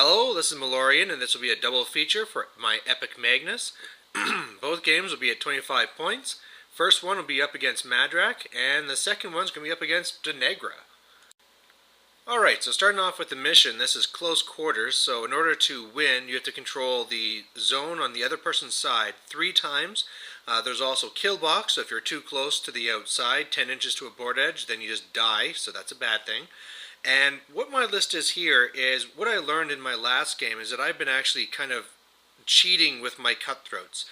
Hello, this is Malorian, and this will be a double feature for my eMagnus. Both games will be at 25 points. First one will be up against Madrak, and the second one's going to be up against Denegra. Alright, so starting off with the mission, this is close quarters, so in order to win, you have to control the zone on the other person's side 3 times. There's also kill box, so if you're too close to the outside, 10 inches to a board edge, then you just die, so that's a bad thing. And what my list is here is, what I learned in my last game is that I've been actually kind of cheating with my cutthroats.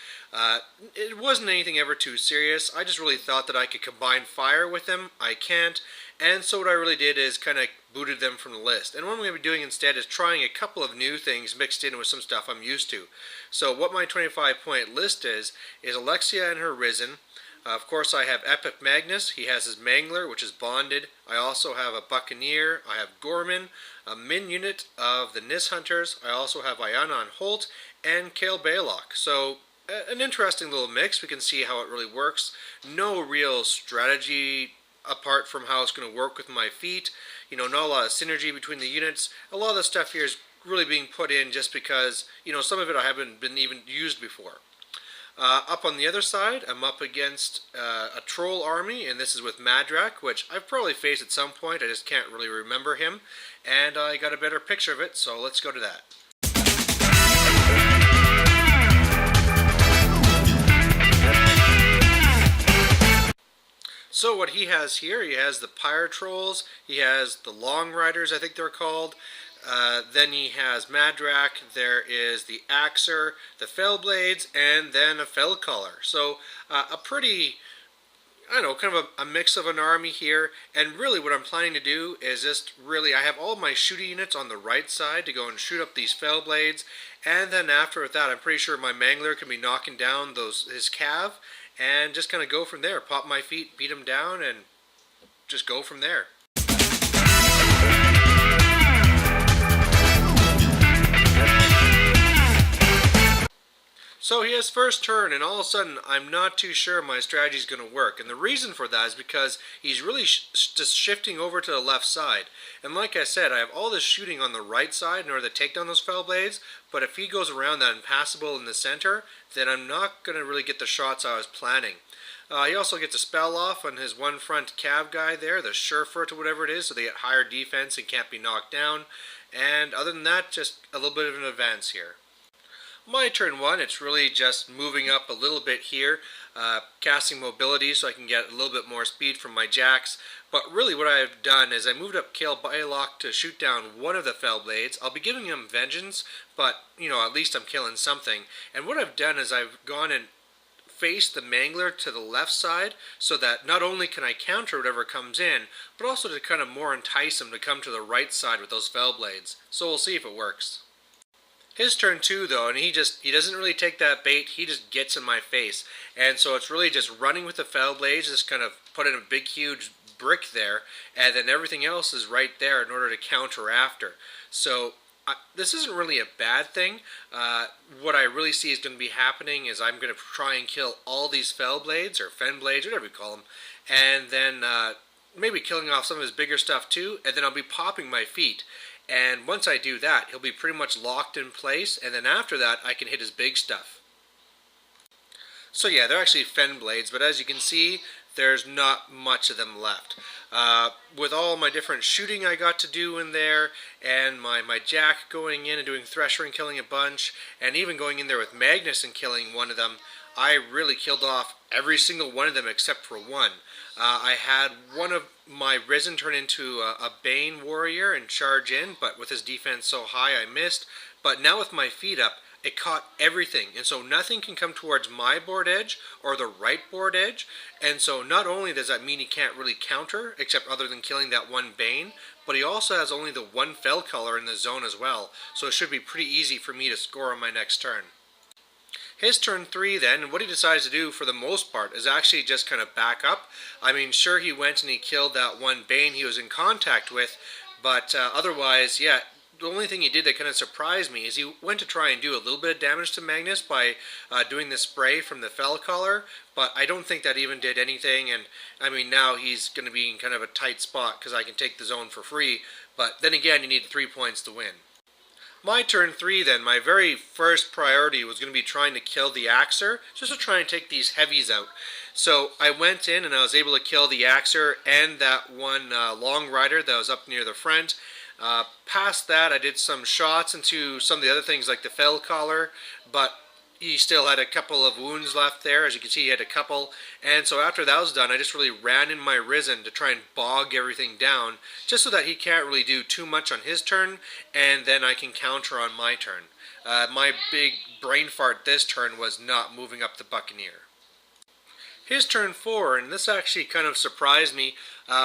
It wasn't anything ever too serious. I just really thought that I could combine fire with them. I can't. And so what I really did is kind of booted them from the list. And what I'm going to be doing instead is trying a couple of new things mixed in with some stuff I'm used to. So what my 25-point list is Alexia and her Risen. Of course, I have eMagnus. He has his Mangler, which is bonded. I also have a Buccaneer. I have Gorman, a min unit of the Nis Hunters. I also have Ionon Holt and Kale Baylock. So an interesting little mix. We can see how it really works. No real strategy apart from how it's going to work with my feet. You know, not a lot of synergy between the units. A lot of the stuff here is really being put in just because, you know, some of it I haven't been even used before. Up on the other side, I'm up against a troll army, and this is with Madrak, which I've probably faced at some point. I just can't really remember him, and I got a better picture of it, so let's go to that. So what he has here, he has the Pyre Trolls, he has the Long Riders, I think they're called. Then he has Madrak, there is the Axer, the Fellblades, and then a Fellcaller. So a pretty, I don't know, kind of a mix of an army here. And really what I'm planning to do is just really, I have all my shooting units on the right side to go and shoot up these Fellblades. And then after that, I'm pretty sure my Mangler can be knocking down his Cav. And just kind of go from there. Pop my feet, beat him down, and just go from there. So he has first turn, and all of a sudden I'm not too sure my strategy is going to work. And the reason for that is because he's really just shifting over to the left side. And like I said, I have all this shooting on the right side in order to take down those Fellblades. But if he goes around that impassable in the center, then I'm not going to really get the shots I was planning. He also gets a spell off on his one front Cav guy there, the Surefoot or whatever it is, so they get higher defense and can't be knocked down. And other than that, just a little bit of an advance here. My turn 1, it's really just moving up a little bit here, casting mobility so I can get a little bit more speed from my jacks. But really what I've done is I moved up Kale Baylock to shoot down one of the Fellblades. I'll be giving him Vengeance, but, you know, at least I'm killing something. And what I've done is I've gone and faced the Mangler to the left side so that not only can I counter whatever comes in, but also to kind of more entice him to come to the right side with those Fellblades. So we'll see if it works. His turn 2 though, and he doesn't really take that bait, he just gets in my face. And so it's really just running with the Fellblades, just kind of put in a big huge brick there, and then everything else is right there in order to counter after. So this isn't really a bad thing. What I really see is going to be happening is I'm going to try and kill all these Fellblades, or Fenblades, whatever you call them, and then maybe killing off some of his bigger stuff too, and then I'll be popping my feet. And once I do that, he'll be pretty much locked in place, and then after that, I can hit his big stuff. So yeah, they're actually Fenblades, but as you can see, there's not much of them left. With all my different shooting I got to do in there, and my Jack going in and doing Thresher and killing a bunch, and even going in there with Magnus and killing one of them, I really killed off every single one of them except for one. I had one of my Risen turn into a Bane warrior and charge in, but with his defense so high I missed. But now with my feet up, it caught everything, and so nothing can come towards my board edge or the right board edge. And so not only does that mean he can't really counter, except other than killing that one Bane, but he also has only the one Fellcaller in the zone as well, so it should be pretty easy for me to score on my next turn. His turn 3 then, and what he decides to do for the most part is actually just kind of back up. I mean, sure, he went and he killed that one Bane he was in contact with, but otherwise, yeah, the only thing he did that kind of surprised me is he went to try and do a little bit of damage to Magnus by doing the spray from the Fellcaller, but I don't think that even did anything, and I mean, now he's going to be in kind of a tight spot because I can take the zone for free, but then again, you need 3 points to win. My turn 3 then, my very first priority was going to be trying to kill the Axer, just to try and take these heavies out. So I went in and I was able to kill the Axer and that one Long Rider that was up near the front. Past that, I did some shots into some of the other things like the Fell Collar, but he still had a couple of wounds left there. As you can see, he had a couple. And so after that was done, I just really ran in my Risen to try and bog everything down, just so that he can't really do too much on his turn, and then I can counter on my turn. My big brain fart this turn was not moving up the Buccaneer. His turn 4, and this actually kind of surprised me.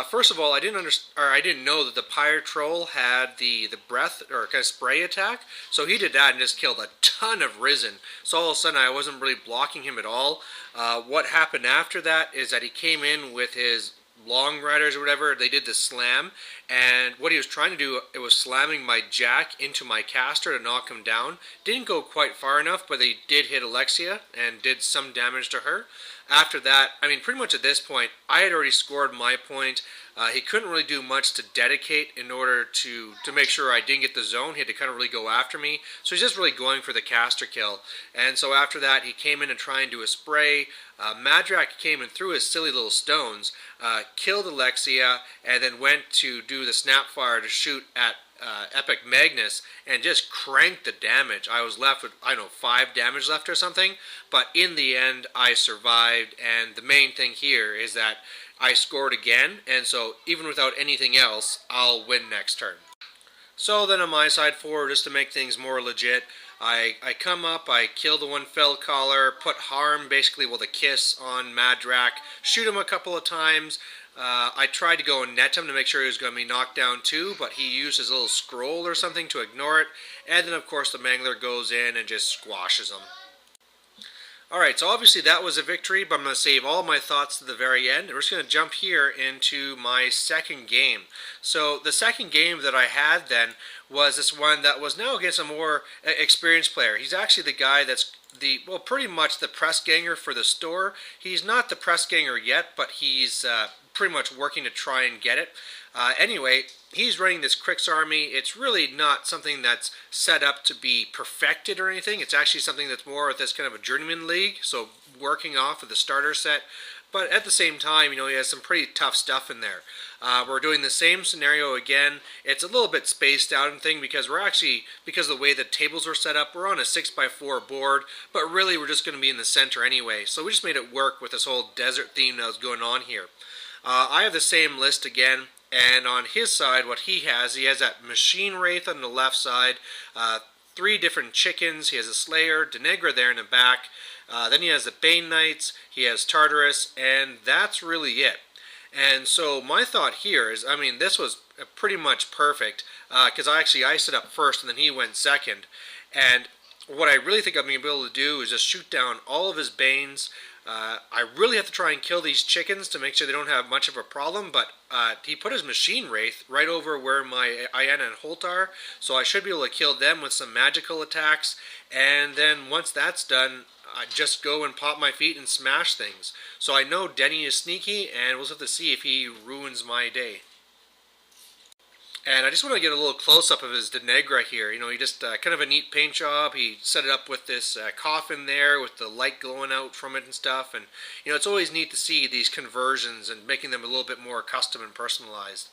First of all, I didn't know that the Pyre Troll had the breath or kind of spray attack, so he did that and just killed a ton of Risen. So all of a sudden, I wasn't really blocking him at all. What happened after that is that he came in with his Long Riders or whatever. They did the slam, and what he was trying to do, it was slamming my Jack into my caster to knock him down. Didn't go quite far enough, but they did hit Alexia and did some damage to her. After that, I mean, pretty much at this point, I had already scored my point. He couldn't really do much to dedicate in order to make sure I didn't get the zone. He had to kind of really go after me. So he's just really going for the caster kill. And so after that, he came in and tried and do a spray. Madrak came and threw his silly little stones, killed Alexia, and then went to do the Snapfire to shoot at eMagnus and just cranked the damage. I was left with, I don't know, 5 damage left or something, but in the end I survived, and the main thing here is that I scored again, and so even without anything else, I'll win next turn. So then on my side 4, just to make things more legit, I come up, I kill the one Fell Collar, put Harm basically with a kiss on Madrak, shoot him a couple of times. I tried to go and net him to make sure he was going to be knocked down too, but he used his little scroll or something to ignore it, and then of course the Mangler goes in and just squashes him. Alright, so obviously that was a victory, but I'm going to save all my thoughts to the very end. We're just going to jump here into my second game. So the second game that I had then was this one that was now against a more experienced player. He's actually the guy that's pretty much the press ganger for the store. He's not the press ganger yet, but he's pretty much working to try and get it. Anyway, he's running this Krix army. It's really not something that's set up to be perfected or anything. It's actually something that's more of this kind of a journeyman league, so working off of the starter set. But at the same time, you know, he has some pretty tough stuff in there. We're doing the same scenario again. It's a little bit spaced out and thing because we're actually, because of the way the tables are set up, we're on a 6x4 board, but really we're just going to be in the center anyway. So we just made it work with this whole desert theme that was going on here. I have the same list again. And on his side, what he has that Machine Wraith on the left side, 3 different chickens, he has a Slayer, Denegra there in the back, then he has the Bane Knights, he has Tartarus, and that's really it. And so my thought here is, I mean, this was pretty much perfect, because I set up first and then he went second. And what I really think I'm going to be able to do is just shoot down all of his Banes. I really have to try and kill these chickens to make sure they don't have much of a problem, but he put his Machine Wraith right over where my Iana and Holt are, so I should be able to kill them with some magical attacks, and then once that's done, I just go and pop my feet and smash things. So I know Denny is sneaky, and we'll just have to see if he ruins my day. And I just want to get a little close-up of his Denegra here. You know, he just, kind of a neat paint job. He set it up with this coffin there with the light glowing out from it and stuff. And, you know, it's always neat to see these conversions and making them a little bit more custom and personalized.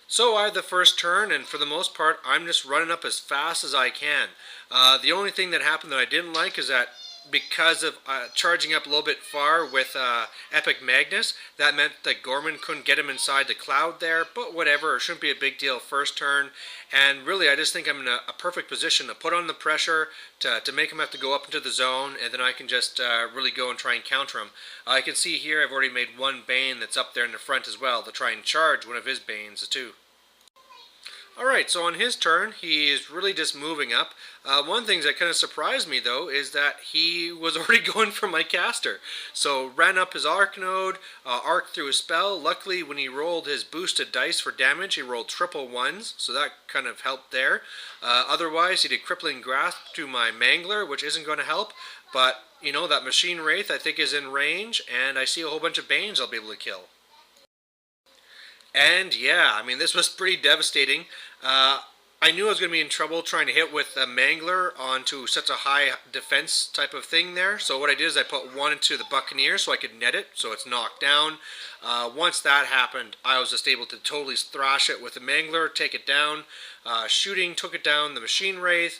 So I have the first turn, and for the most part, I'm just running up as fast as I can. The only thing that happened that I didn't like is that because of charging up a little bit far with eMagnus, that meant that Gorman couldn't get him inside the cloud there, but whatever, it shouldn't be a big deal first turn. And really, I just think I'm in a perfect position to put on the pressure, to make him have to go up into the zone, and then I can just really go and try and counter him. I can see here I've already made one Bane that's up there in the front as well, to try and charge one of his Banes too. Alright, so on his turn, he is really just moving up. One thing that kind of surprised me, though, is that he was already going for my caster. So, ran up his Arc node, arced through a spell. Luckily, when he rolled his boosted dice for damage, he rolled triple 1s, so that kind of helped there. Otherwise, he did Crippling Grasp to my Mangler, which isn't going to help. But you know, that Machine Wraith I think is in range, and I see a whole bunch of Banes I'll be able to kill. And yeah, I mean, this was pretty devastating. I knew I was going to be in trouble trying to hit with a Mangler onto such a high defense type of thing there. So what I did is I put one into the Buccaneer so I could net it, so it's knocked down. Once that happened, I was just able to totally thrash it with the Mangler, take it down. Shooting took it down. The Machine Wraith,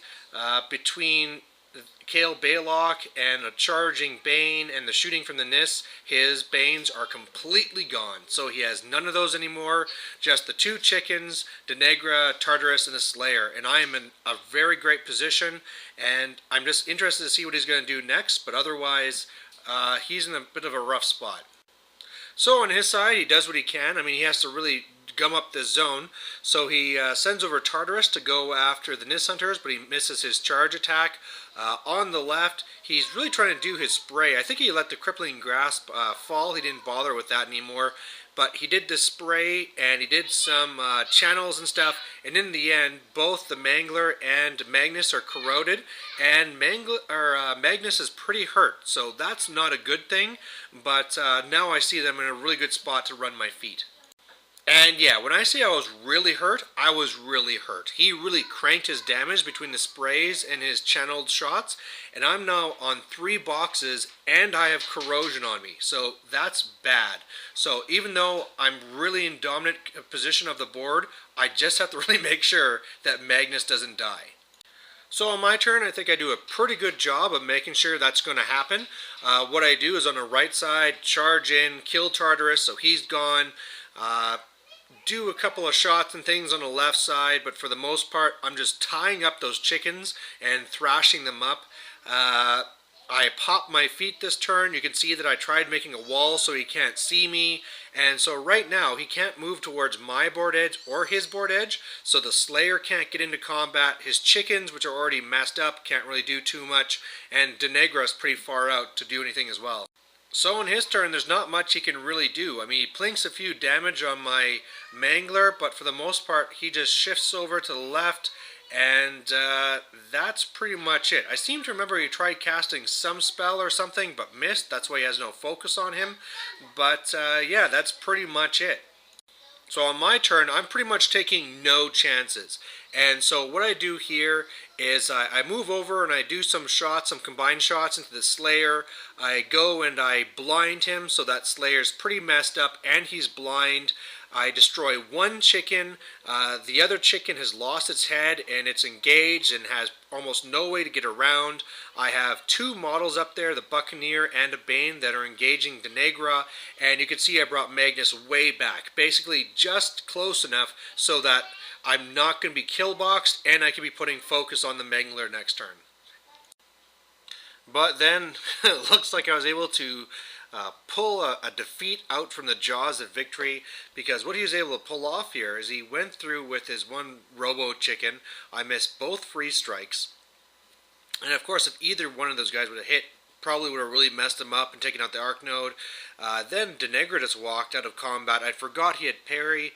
between Kale Baylock and a charging Bane and the shooting from the Nis, his Banes are completely gone. So he has none of those anymore, just the two chickens, Denegra, Tartarus, and the Slayer. And I am in a very great position, and I'm just interested to see what he's going to do next, but otherwise, he's in a bit of a rough spot. So on his side, he does what he can. I mean, he has to really gum up this zone. So he sends over Tartarus to go after the Nis Hunters, but he misses his charge attack. On the left, he's really trying to do his spray. I think he let the Crippling Grasp fall. He didn't bother with that anymore. But he did the spray, and he did some channels and stuff. And in the end, both the Mangler and Magnus are corroded. And Magnus is pretty hurt. So that's not a good thing. But now I see them in a really good spot to run my feet. And yeah, when I say I was really hurt, I was really hurt. He really cranked his damage between the sprays and his channeled shots, and I'm now on 3 boxes, and I have corrosion on me, so that's bad. So even though I'm really in dominant position of the board, I just have to really make sure that Magnus doesn't die. So on my turn, I think I do a pretty good job of making sure that's going to happen. What I do is on the right side, charge in, kill Tartarus, so he's gone. Do a couple of shots and things on the left side, but for the most part, I'm just tying up those chickens and thrashing them up. I pop my feet this turn. You can see that I tried making a wall so he can't see me, and so right now he can't move towards my board edge or his board edge, so the Slayer can't get into combat. His chickens, which are already messed up, can't really do too much, and Denegra is pretty far out to do anything as well. So on his turn, there's not much he can really do. I mean, he plinks a few damage on my Mangler, but for the most part, he just shifts over to the left, and that's pretty much it. I seem to remember he tried casting some spell or something, but missed. That's why he has no focus on him. But yeah, that's pretty much it. So on my turn, I'm pretty much taking no chances. And so what I do here is I move over and I do some shots, some combined shots into the Slayer. I go and I blind him, so that Slayer's pretty messed up and he's blind. I destroy one chicken. The other chicken has lost its head and it's engaged and has almost no way to get around. I have 2 models up there, the Buccaneer and a Bane, that are engaging Denegra, and you can see I brought Magnus way back, basically just close enough so that I'm not going to be kill boxed and I can be putting focus on the Mangler next turn. But then it looks like I was able to pull a defeat out from the jaws of victory, because what he was able to pull off here is he went through with his one Robo Chicken. I missed both free strikes, and of course if either one of those guys would have hit, probably would have really messed him up and taken out the Arc Node. Then Denegra just walked out of combat. I forgot he had parry,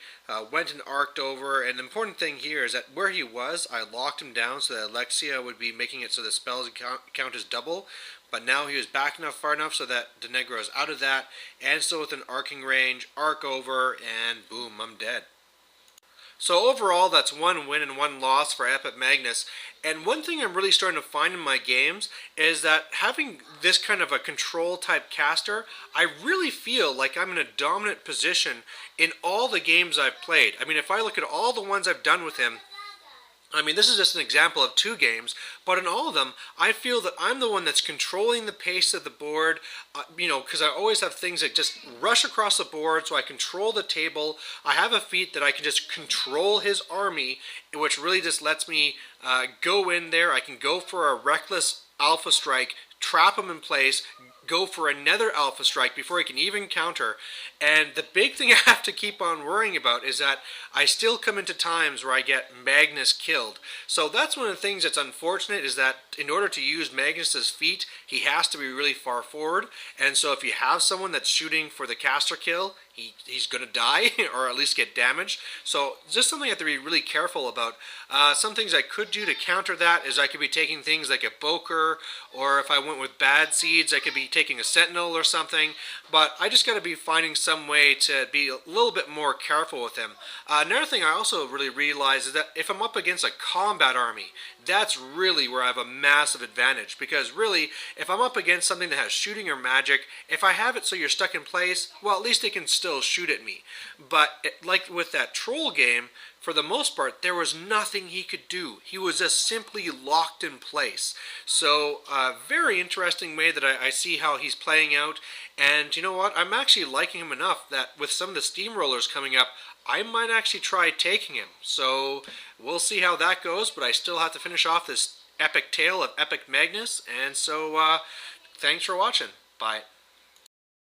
went and arced over, and the important thing here is that where he was, I locked him down so that Alexia would be making it so the spells count as double. But now he was back enough, far enough so that Denegra is out of that, and still within arcing range, arc over, and boom, I'm dead. So overall, that's 1 win and 1 loss for eMagnus. And one thing I'm really starting to find in my games is that having this kind of a control type caster, I really feel like I'm in a dominant position in all the games I've played. I mean, if I look at all the ones I've done with him, I mean, this is just an example of 2 games, but in all of them, I feel that I'm the one that's controlling the pace of the board, you know, because I always have things that just rush across the board, so I control the table. I have a feat that I can just control his army, which really just lets me go in there. I can go for a reckless alpha strike, trap him in place, go for another Alpha Strike before he can even counter. And the big thing I have to keep on worrying about is that I still come into times where I get Magnus killed. So that's one of the things that's unfortunate, is that in order to use Magnus's feat, he has to be really far forward. And so if you have someone that's shooting for the caster kill, he's going to die or at least get damaged. So just something I have to be really careful about. Some things I could do to counter that is I could be taking things like a Boker, or if I went with bad seeds, I could be taking a Sentinel or something. But I just got to be finding some way to be a little bit more careful with him. Another thing I also really realize is that if I'm up against a combat army, that's really where I have a massive advantage. Because really, if I'm up against something that has shooting or magic, if I have it so you're stuck in place, well, at least they can still shoot at me. But like with that troll game, for the most part, there was nothing he could do. He was just simply locked in place. So, very interesting way that I see how he's playing out. And you know what? I'm actually liking him enough that with some of the steamrollers coming up, I might actually try taking him. So, we'll see how that goes, but I still have to finish off this epic tale of epic Magnus. And so, thanks for watching. Bye.